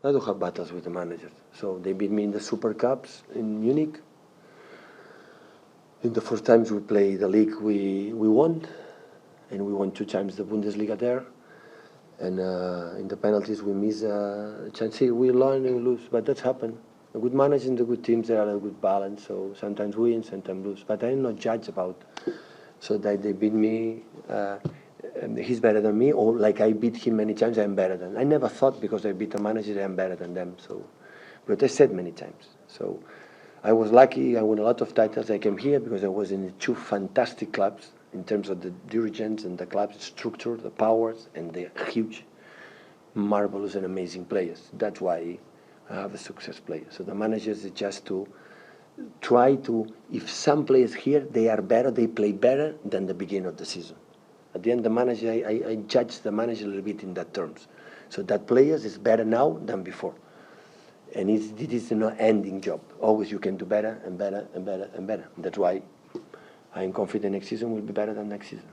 I don't have battles with the managers. So they beat me in the Super Cups in Munich. In the first times we played the league, we won, and we won 2 times the Bundesliga there. And in the penalties we miss a chance. We learn and we lose, but that's happened. A good manager and the good teams, they are a good balance. So sometimes win, sometimes lose. But I'm not judged about. So that they beat me. He's better than me, or like I beat him many times, I'm better than. I never thought because I beat a manager I'm better than them. So, but I said many times. So, I was lucky. I won a lot of titles. I came here because I was in 2 fantastic clubs in terms of the dirigents and the club's structure, the powers, and the huge, marvelous and amazing players. That's why I have a success player. So the managers is just to try to, if some players here they are better, they play better than the beginning of the season. At the end, the manager, I judge the manager a little bit in that terms. So that players is better now than before. And it is an ending job. Always you can do better and better and better and better. That's why I am confident next season will be better than next season.